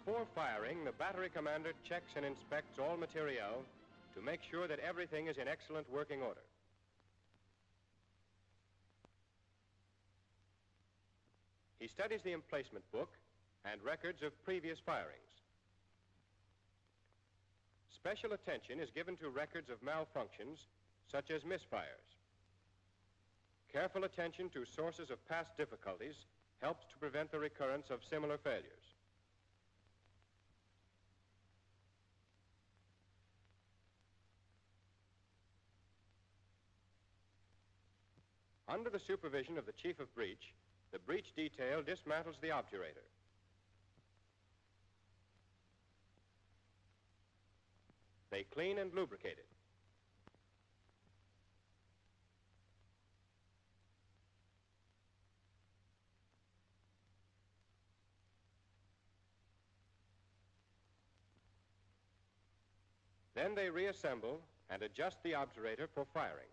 Before firing, the battery commander checks and inspects all materiel to make sure that everything is in excellent working order. He studies the emplacement book and records of previous firings. Special attention is given to records of malfunctions, such as misfires. Careful attention to sources of past difficulties helps to prevent the recurrence of similar failures. Under the supervision of the Chief of Breach, the breach detail dismantles the obturator. They clean and lubricate it. Then they reassemble and adjust the obturator for firing.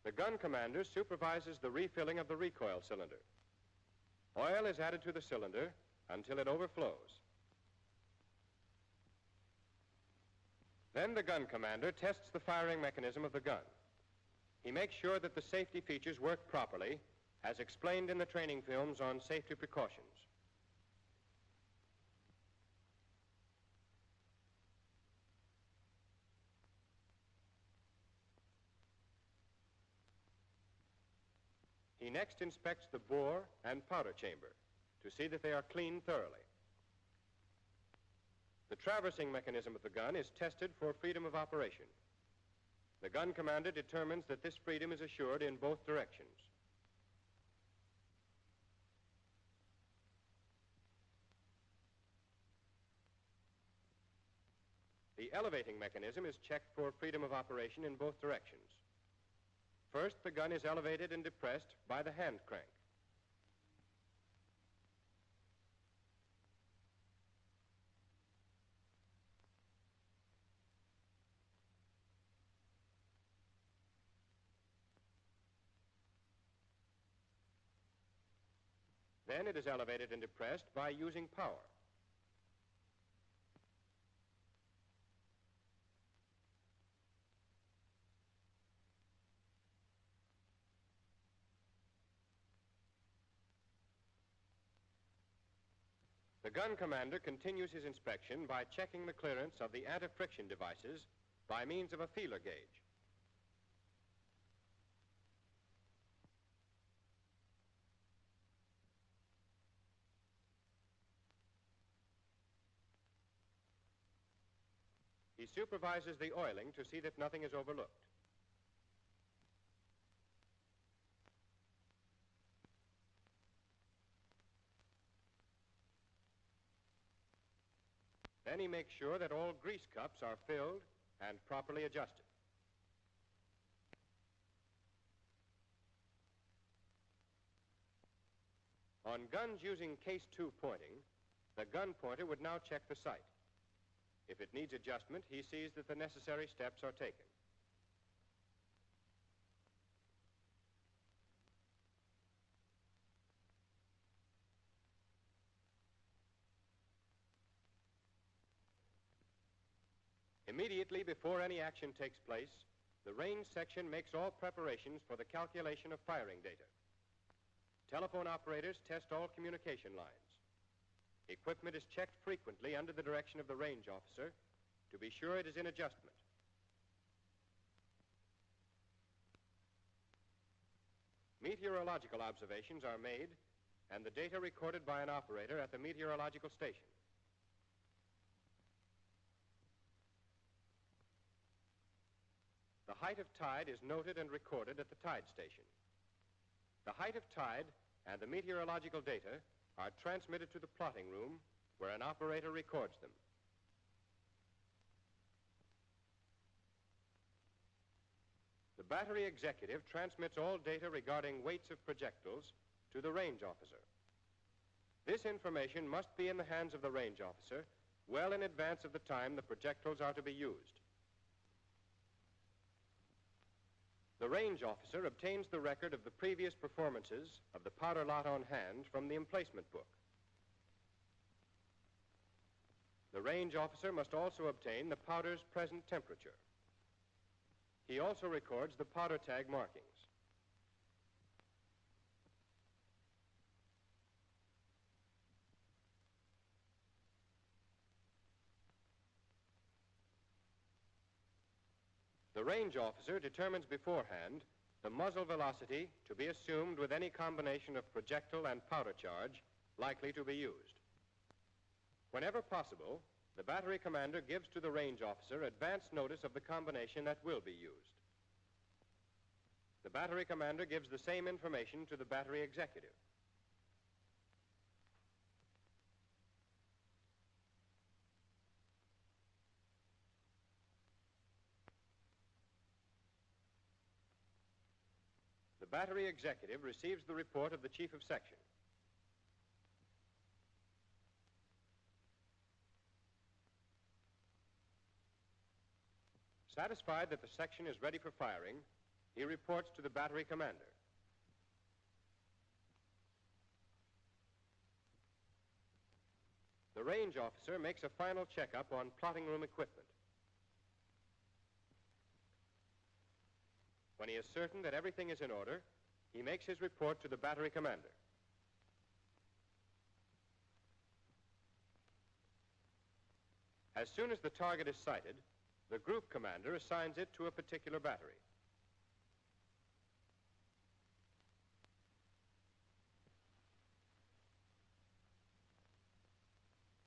The gun commander supervises the refilling of the recoil cylinder. Oil is added to the cylinder until it overflows. Then the gun commander tests the firing mechanism of the gun. He makes sure that the safety features work properly, as explained in the training films on safety precautions. He next inspects the bore and powder chamber to see that they are cleaned thoroughly. The traversing mechanism of the gun is tested for freedom of operation. The gun commander determines that this freedom is assured in both directions. The elevating mechanism is checked for freedom of operation in both directions. First, the gun is elevated and depressed by the hand crank. Then it is elevated and depressed by using power. The gun commander continues his inspection by checking the clearance of the anti-friction devices by means of a feeler gauge. He supervises the oiling to see that nothing is overlooked. Then he makes sure that all grease cups are filled and properly adjusted. On guns using case 2 pointing, the gun pointer would now check the sight. If it needs adjustment, he sees that the necessary steps are taken. Immediately before any action takes place, the range section makes all preparations for the calculation of firing data. Telephone operators test all communication lines. Equipment is checked frequently under the direction of the range officer to be sure it is in adjustment. Meteorological observations are made and the data recorded by an operator at the meteorological station. The height of tide is noted and recorded at the tide station. The height of tide and the meteorological data are transmitted to the plotting room where an operator records them. The battery executive transmits all data regarding weights of projectiles to the range officer. This information must be in the hands of the range officer well in advance of the time the projectiles are to be used. The range officer obtains the record of the previous performances of the powder lot on hand from the emplacement book. The range officer must also obtain the powder's present temperature. He also records the powder tag markings. The range officer determines beforehand the muzzle velocity to be assumed with any combination of projectile and powder charge likely to be used. Whenever possible, the battery commander gives to the range officer advance notice of the combination that will be used. The battery commander gives the same information to the battery executive. The battery executive receives the report of the chief of section. Satisfied that the section is ready for firing, he reports to the battery commander. The range officer makes a final checkup on plotting room equipment. When he is certain that everything is in order, he makes his report to the battery commander. As soon as the target is sighted, the group commander assigns it to a particular battery.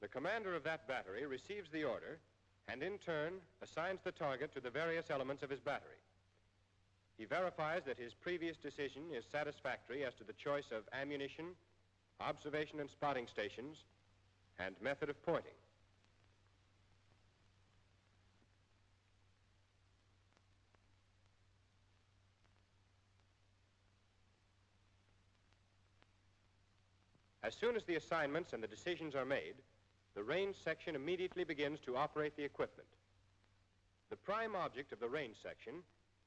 The commander of that battery receives the order and, in turn, assigns the target to the various elements of his battery. He verifies that his previous decision is satisfactory as to the choice of ammunition, observation and spotting stations, and method of pointing. As soon as the assignments and the decisions are made, the range section immediately begins to operate the equipment. The prime object of the range section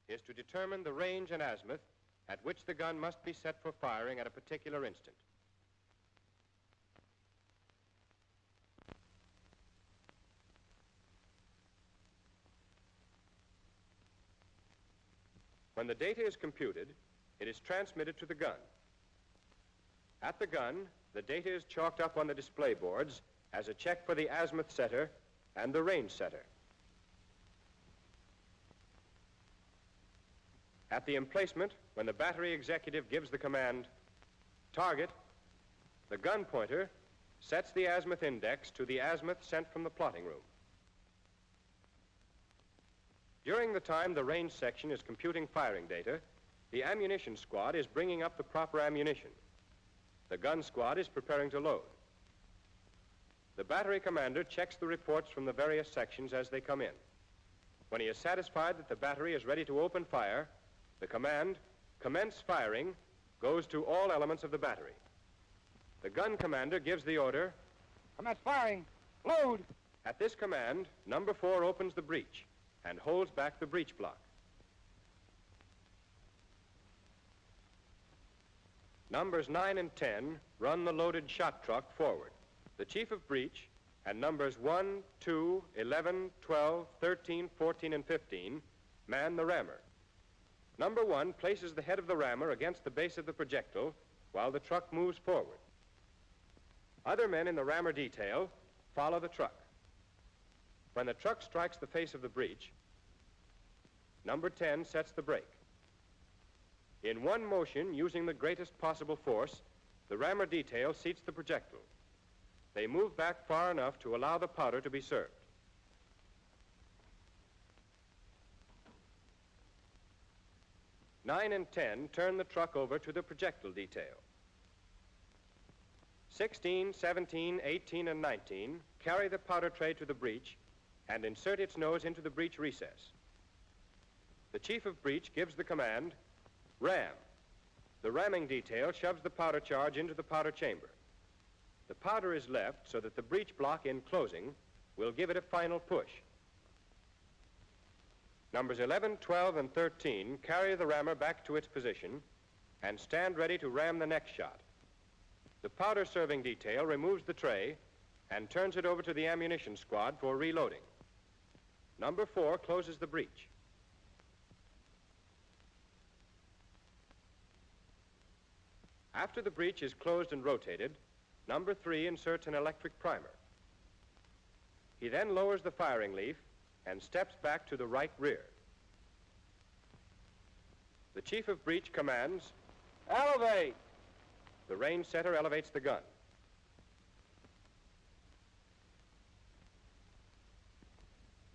is to determine the range and azimuth at which the gun must be set for firing at a particular instant. When the data is computed, it is transmitted to the gun. At the gun, the data is chalked up on the display boards as a check for the azimuth setter and the range setter. At the emplacement, when the battery executive gives the command, target, the gun pointer sets the azimuth index to the azimuth sent from the plotting room. During the time the range section is computing firing data, the ammunition squad is bringing up the proper ammunition. The gun squad is preparing to load. The battery commander checks the reports from the various sections as they come in. When he is satisfied that the battery is ready to open fire, the command, commence firing, goes to all elements of the battery. The gun commander gives the order, commence firing, load. At this command, number 4 opens the breech and holds back the breech block. Numbers 9 and 10 run the loaded shot truck forward. The chief of breech and numbers 1, 2, 11, 12, 13, 14, and 15 man the rammer. Number 1 places the head of the rammer against the base of the projectile while the truck moves forward. Other men in the rammer detail follow the truck. When the truck strikes the face of the breech, number 10 sets the brake. In one motion, using the greatest possible force, the rammer detail seats the projectile. They move back far enough to allow the powder to be served. Nine and 10 turn the truck over to the projectile detail. 16, 17, 18, and 19 carry the powder tray to the breech and insert its nose into the breech recess. The chief of breech gives the command, ram. The ramming detail shoves the powder charge into the powder chamber. The powder is left so that the breech block in closing will give it a final push. Numbers 11, 12, and 13 carry the rammer back to its position and stand ready to ram the next shot. The powder serving detail removes the tray and turns it over to the ammunition squad for reloading. Number 4 closes the breech. After the breech is closed and rotated, number 3 inserts an electric primer. He then lowers the firing leaf and steps back to the right rear. The chief of breech commands, Elevate! The range setter elevates the gun.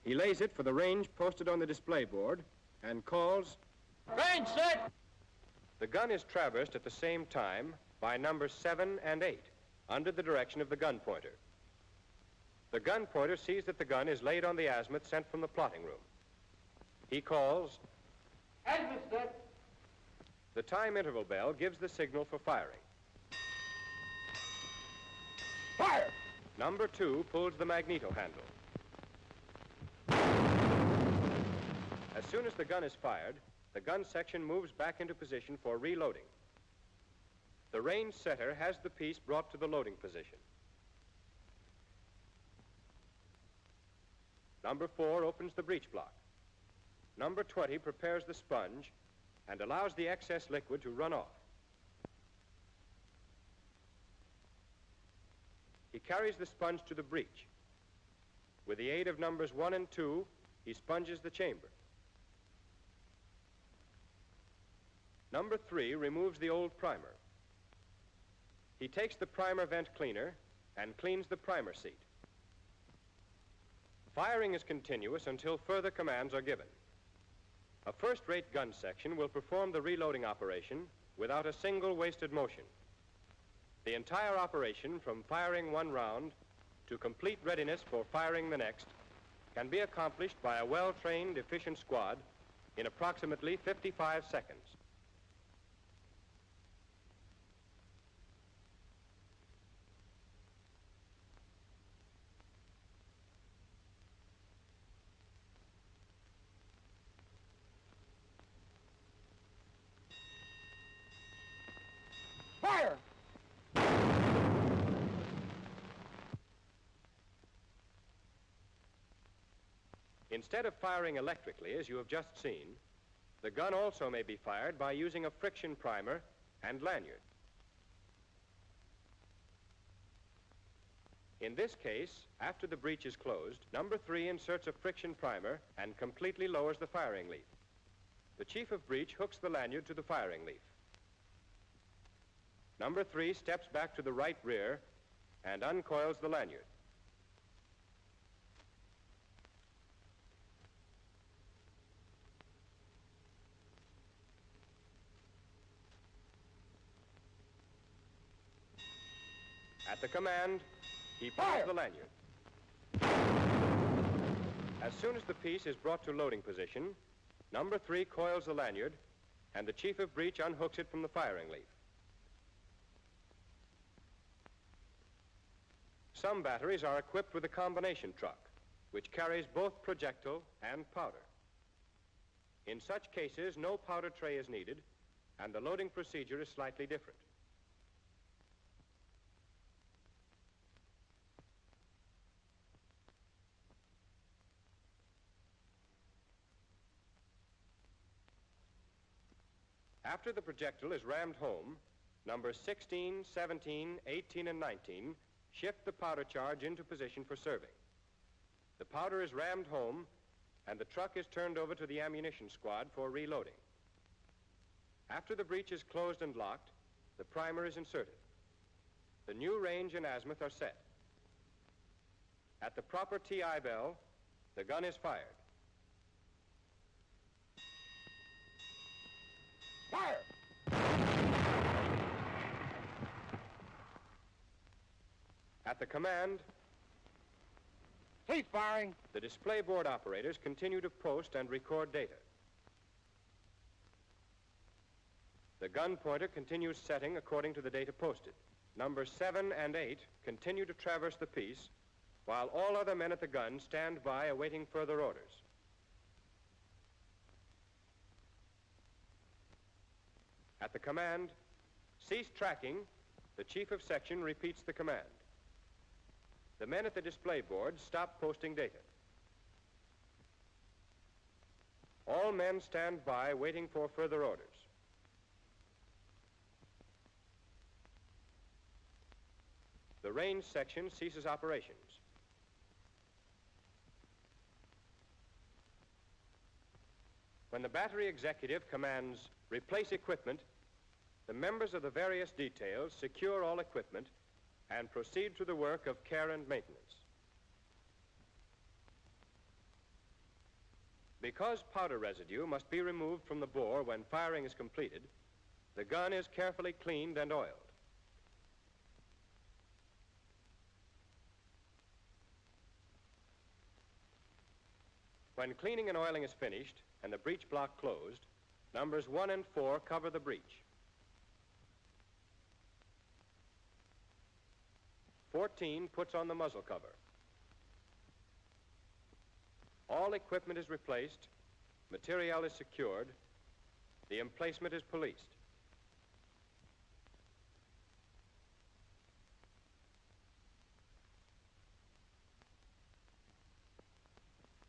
He lays it for the range posted on the display board and calls, Range set! The gun is traversed at the same time by numbers 7 and 8 under the direction of the gun pointer. The gun pointer sees that the gun is laid on the azimuth sent from the plotting room. He calls, Azimuth set! The time interval bell gives the signal for firing. Fire! Number 2 pulls the magneto handle. As soon as the gun is fired, the gun section moves back into position for reloading. The range setter has the piece brought to the loading position. Number 4 opens the breech block. Number 20 prepares the sponge and allows the excess liquid to run off. He carries the sponge to the breech. With the aid of numbers 1 and 2, he sponges the chamber. Number 3 removes the old primer. He takes the primer vent cleaner and cleans the primer seat. Firing is continuous until further commands are given. A first-rate gun section will perform the reloading operation without a single wasted motion. The entire operation, from firing one round to complete readiness for firing the next, can be accomplished by a well-trained, efficient squad in approximately 55 seconds. Fire! Instead of firing electrically, as you have just seen, the gun also may be fired by using a friction primer and lanyard. In this case, after the breech is closed, number 3 inserts a friction primer and completely lowers the firing leaf. The chief of breech hooks the lanyard to the firing leaf. Number 3 steps back to the right rear and uncoils the lanyard. At the command, he pulls Fire! the lanyard. As soon as the piece is brought to loading position, number 3 coils the lanyard, and the chief of breech unhooks it from the firing leaf. Some batteries are equipped with a combination truck, which carries both projectile and powder. In such cases, no powder tray is needed, and the loading procedure is slightly different. After the projectile is rammed home, numbers 16, 17, 18, and 19 shift the powder charge into position for serving. The powder is rammed home, and the truck is turned over to the ammunition squad for reloading. After the breech is closed and locked, the primer is inserted. The new range and azimuth are set. At the proper TI bell, the gun is fired. Fire! At the command, Cease firing! the display board operators continue to post and record data. The gun pointer continues setting according to the data posted. Numbers 7 and 8 continue to traverse the piece, while all other men at the gun stand by awaiting further orders. At the command, "Cease tracking," the chief of section repeats the command. The men at the display boards stop posting data. All men stand by waiting for further orders. The range section ceases operations. When the battery executive commands, "Replace equipment," the members of the various details secure all equipment and proceed to the work of care and maintenance. Because powder residue must be removed from the bore when firing is completed, the gun is carefully cleaned and oiled. When cleaning and oiling is finished and the breech block closed, numbers 1 and 4 cover the breech. 14 puts on the muzzle cover. All equipment is replaced, materiel is secured, the emplacement is policed.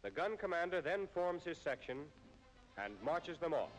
The gun commander then forms his section and marches them off.